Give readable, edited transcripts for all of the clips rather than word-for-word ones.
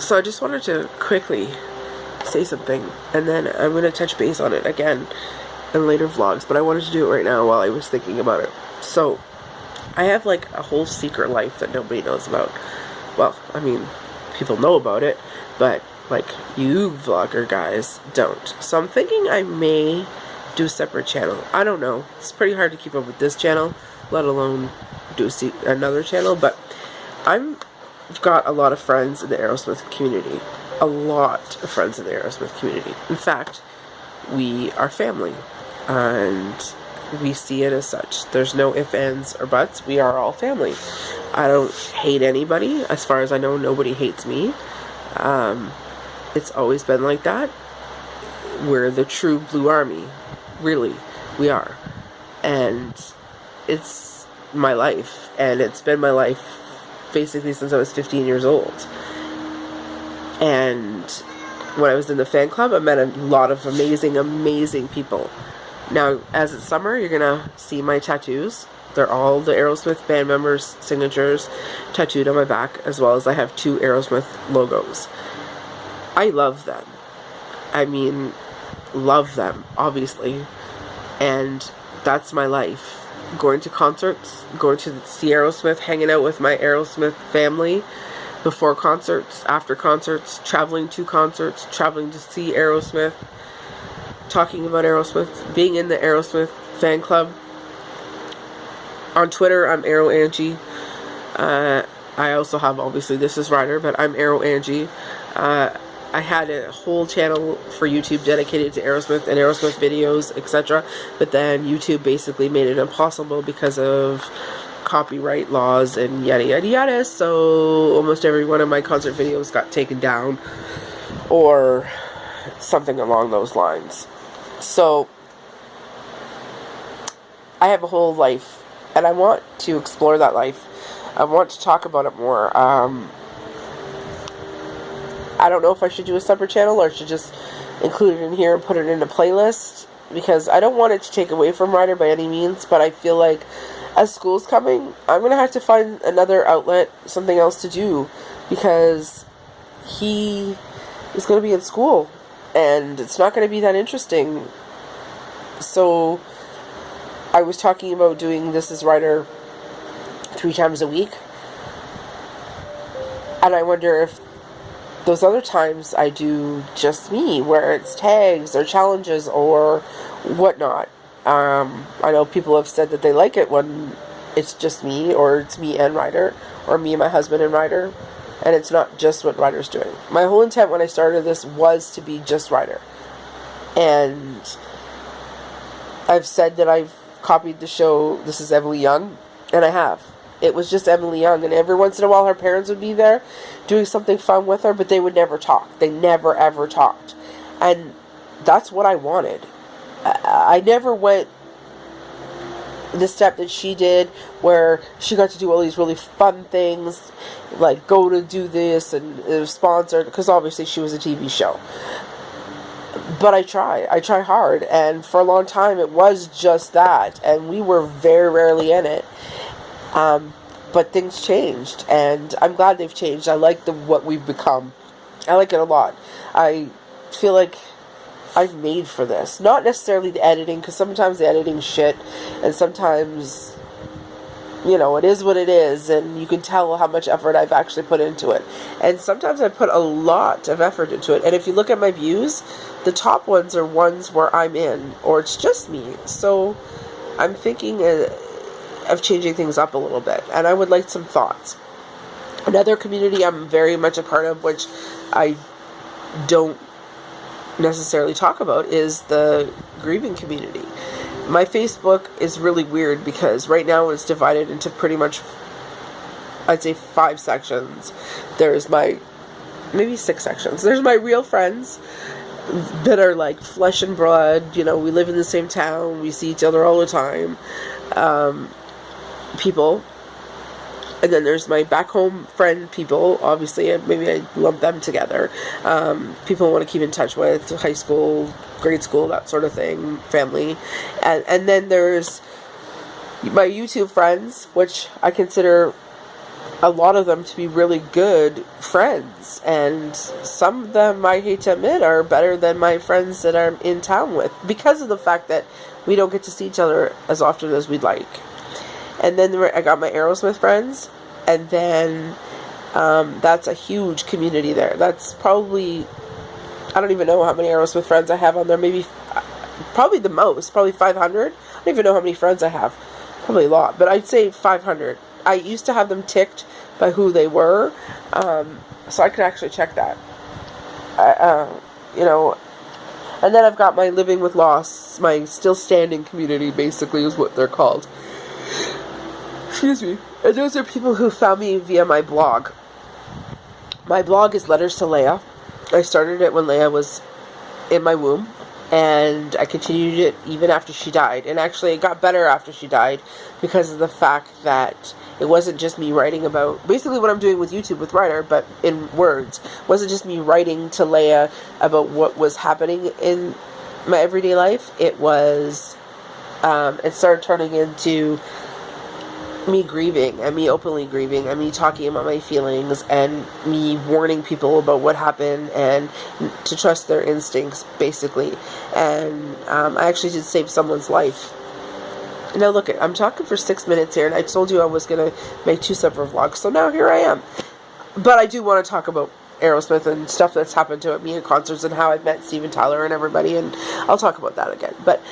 So I just wanted to quickly say something, and then I'm going to touch base on it again in later vlogs, but I wanted to do it right now while I was thinking about it. So, I have like a whole secret life that nobody knows about. Well, I mean, people know about it, but like you vlogger guys don't. So I'm thinking I may do a separate channel. I don't know. It's pretty hard to keep up with this channel, let alone do another channel, but I've got a lot of friends in the Aerosmith community. A lot of friends in the Aerosmith community. In fact, we are family, and we see it as such. There's no ifs, ands, or buts. We are all family. I don't hate anybody. As far as I know, nobody hates me. It's always been like that. We're the true Blue Army. Really, we are. And it's my life. And it's been my life basically since I was 15 years old. And when I was in the fan club, I met a lot of amazing, amazing people. Now, as it's summer, you're going to see my tattoos. They're all the Aerosmith band members' signatures tattooed on my back, as well as I have 2 Aerosmith logos. I love them. I mean, love them, obviously. And that's my life. Going to concerts, going to see Aerosmith, hanging out with my Aerosmith family before concerts, after concerts, traveling to concerts, traveling to see Aerosmith, talking about Aerosmith, being in the Aerosmith fan club. On Twitter, I'm Aero Angie. I also have, obviously, this is Ryder, but I'm Aero Angie. I had a whole channel for YouTube dedicated to Aerosmith and Aerosmith videos, etc. But then YouTube basically made it impossible because of copyright laws and yada yada yada. So almost every one of my concert videos got taken down or something along those lines. So I have a whole life, and I want to explore that life. I want to talk about it more. I don't know if I should do a separate channel or I should just include it in here and put it in a playlist, because I don't want it to take away from Ryder by any means, but I feel like as school's coming, I'm going to have to find another outlet, something else to do, because he is going to be in school, and it's not going to be that interesting. So I was talking about doing This Is Ryder 3 times a week, and I wonder if those other times I do just me, where it's tags or challenges or whatnot. I know people have said that they like it when it's just me, or it's me and Ryder, or me and my husband and Ryder, and it's not just what Ryder's doing. My whole intent when I started this was to be just Ryder. And I've said that I've copied the show This Is Emily Young, and I have. It was just Emily Young, and every once in a while her parents would be there doing something fun with her, but they would never talk. They never ever talked. And that's what I wanted. I never went the step that she did, where she got to do all these really fun things, like go to do this, and it was sponsored, because obviously she was a TV show. But I try hard, and for a long time it was just that, and we were very rarely in it. But things changed, and I'm glad they've changed. I like what we've become. I like it a lot. I feel like I've made for this. Not necessarily the editing, because sometimes the editing's shit, and sometimes, you know, it is what it is, and you can tell how much effort I've actually put into it. And sometimes I put a lot of effort into it, and if you look at my views, the top ones are ones where I'm in, or it's just me. So I'm thinking of changing things up a little bit, and I would like some thoughts. Another community I'm very much a part of, which I don't necessarily talk about, is the grieving community. My Facebook is really weird because right now it's divided into pretty much, I'd say, 5 sections. There's maybe 6 sections. There's my real friends that are like flesh and blood, you know, we live in the same town, we see each other all the time, people. And then there's my back home friend people, obviously, maybe I lump them together. People I want to keep in touch with, high school, grade school, that sort of thing, family. And then there's my YouTube friends, which I consider a lot of them to be really good friends, and some of them, I hate to admit, are better than my friends that I'm in town with, because of the fact that we don't get to see each other as often as we'd like. And then I got my Aerosmith friends, and then that's a huge community there. That's probably, I don't even know how many Aerosmith friends I have on there. Maybe, probably the most, probably 500. I don't even know how many friends I have. Probably a lot, but I'd say 500. I used to have them ticked by who they were, so I could actually check that. You know, and then I've got my Living with Loss, my Still Standing community, basically, is what they're called. Excuse me. And those are people who found me via my blog. My blog is Letters to Leia. I started it when Leia was in my womb, and I continued it even after she died. And actually, it got better after she died because of the fact that it wasn't just me writing about basically what I'm doing with YouTube with Ryder, but in words. It wasn't just me writing to Leia about what was happening in my everyday life. It was, it started turning into me grieving, and me openly grieving, and me talking about my feelings, and me warning people about what happened, and to trust their instincts, basically. And I actually did save someone's life. Now look, I'm talking for 6 minutes here, and I told you I was going to make 2 separate vlogs, so now here I am. But I do want to talk about Aerosmith and stuff that's happened to me at concerts, and how I've met Steven Tyler and everybody, and I'll talk about that again. But,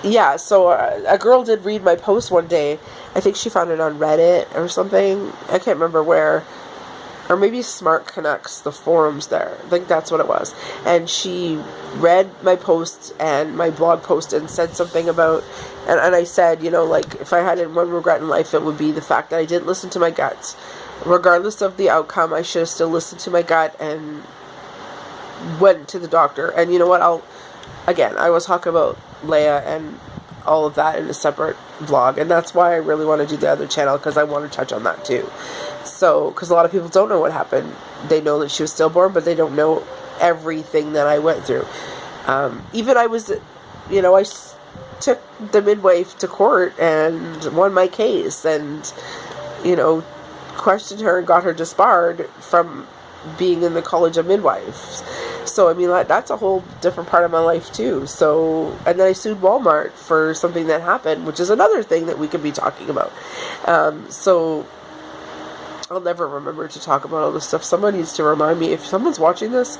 yeah, so a girl did read my post one day. I think she found it on Reddit or something. I can't remember where. Or maybe Smart Connects, the forums there. I think that's what it was. And she read my post and my blog post and said something about, and I said, you know, like, if I had one regret in life, it would be the fact that I didn't listen to my guts. Regardless of the outcome, I should have still listened to my gut and went to the doctor. And you know what, I was talking about Leia and all of that in a separate vlog, and that's why I really want to do the other channel, because I want to touch on that too. So, because a lot of people don't know what happened. They know that she was stillborn, but they don't know everything that I went through. Even I was, you know, I took the midwife to court and won my case, and, you know, questioned her and got her disbarred from being in the College of Midwives. So, I mean, that's a whole different part of my life, too. So, and then I sued Walmart for something that happened, which is another thing that we could be talking about. So, I'll never remember to talk about all this stuff. Someone needs to remind me. If someone's watching this,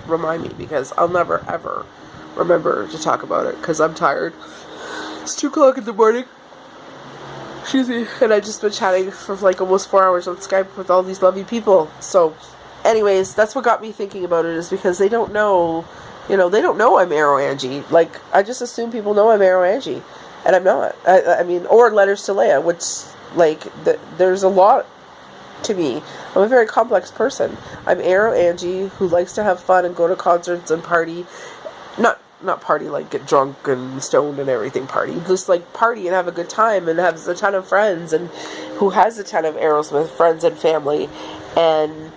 remind me, because I'll never, ever remember to talk about it, because I'm tired. It's 2 o'clock in the morning. Excuse me. And I've just been chatting for like almost 4 hours on Skype with all these lovely people. So, anyways, that's what got me thinking about it, is because they don't know, you know, they don't know I'm Arrow Angie. Like, I just assume people know I'm Arrow Angie, and I'm not. I mean, or Letters to Leia, which, like, there's a lot to me. I'm a very complex person. I'm Arrow Angie, who likes to have fun and go to concerts and party. Not party like get drunk and stoned and everything party. Just like party and have a good time and has a ton of friends, and who has a ton of Aerosmith friends and family. And,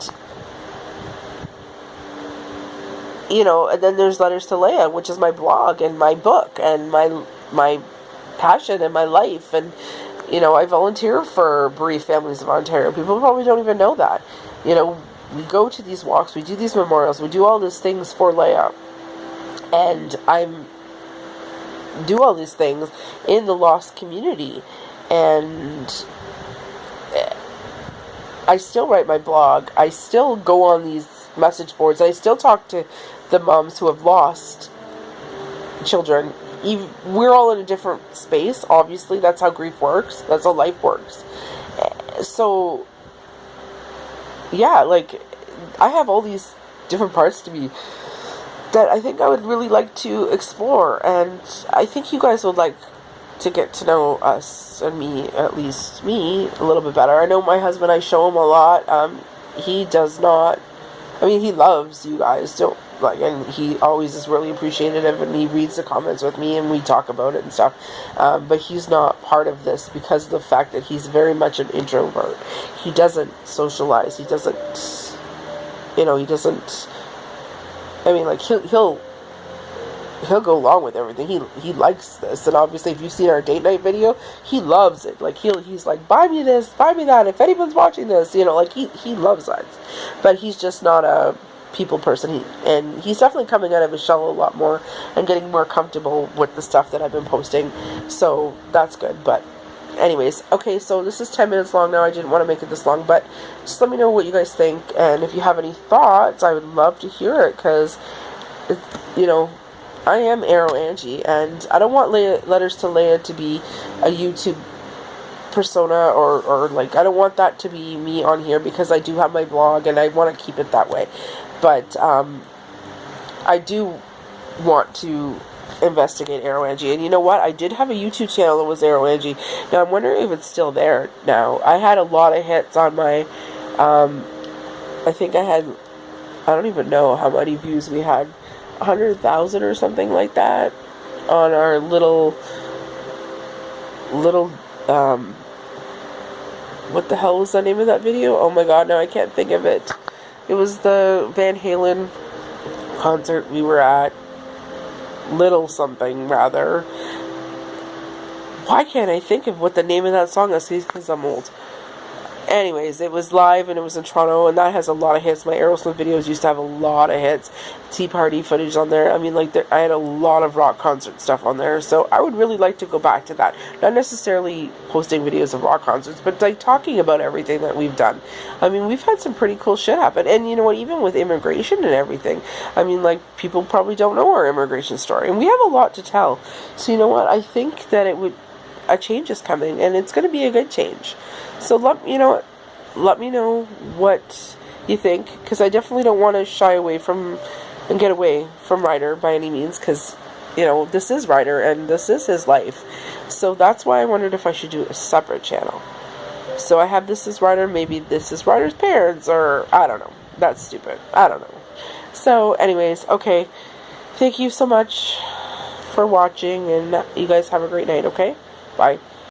you know, and then there's Letters to Leia, which is my blog and my book and my passion and my life. And, you know, I volunteer for bereaved families of Ontario. People probably don't even know that. You know, we go to these walks, we do these memorials, we do all these things for Leia. And do all these things in the lost community. And I still write my blog. I still go on these message boards. I still talk to the moms who have lost children. We're all in a different space, obviously. That's how grief works. That's how life works. So, yeah, like, I have all these different parts to me that I think I would really like to explore, and I think you guys would like to get to know us, and me, at least me, a little bit better. I know my husband, I show him a lot. He does not, I mean, he loves you guys, don't, like, and he always is really appreciative, and he reads the comments with me, and we talk about it and stuff, but he's not part of this because of the fact that he's very much an introvert. He doesn't socialize, he doesn't, you know, he doesn't, I mean, like, he'll he'll go along with everything. He likes this, and obviously, if you've seen our date night video, he loves it. Like he's like, buy me this, buy me that. If anyone's watching this, you know, like he loves that. But he's just not a people person. And he's definitely coming out of his shell a lot more and getting more comfortable with the stuff that I've been posting. So that's good. But anyways, okay, so this is 10 minutes long now. I didn't want to make it this long, but just let me know what you guys think, and if you have any thoughts, I would love to hear it, because, you know, I am Arrow Angie, and I don't want Letters to Leia to be a YouTube persona, or like, I don't want that to be me on here, because I do have my blog, and I want to keep it that way. But, I do want to investigate Arrow Angie. And you know what? I did have a YouTube channel that was Arrow Angie. Now, I'm wondering if it's still there now. I had a lot of hits on my, I think I had, I don't even know how many views we had, 100,000 or something like that, on our little, what the hell was the name of that video? Oh my god, now I can't think of it. It was the Van Halen concert we were at. Little something, rather. Why can't I think of what the name of that song is? Because I'm old. Anyways, it was live, and it was in Toronto, and that has a lot of hits. My Aerosmith videos used to have a lot of hits. Tea Party footage on there. I mean, like, I had a lot of rock concert stuff on there, so I would really like to go back to that. Not necessarily posting videos of rock concerts, but, like, talking about everything that we've done. I mean, we've had some pretty cool shit happen, and you know what, even with immigration and everything, I mean, like, people probably don't know our immigration story, and we have a lot to tell. So, you know what, I think that a change is coming, and it's going to be a good change. So let me know what you think, because I definitely don't want to shy away from and get away from Ryder by any means, because, you know, this is Ryder and this is his life. So that's why I wondered if I should do a separate channel. So I have This Is Ryder, maybe This Is Ryder's parents, or I don't know. That's stupid. I don't know. So anyways, okay. Thank you so much for watching, and you guys have a great night, okay? Bye.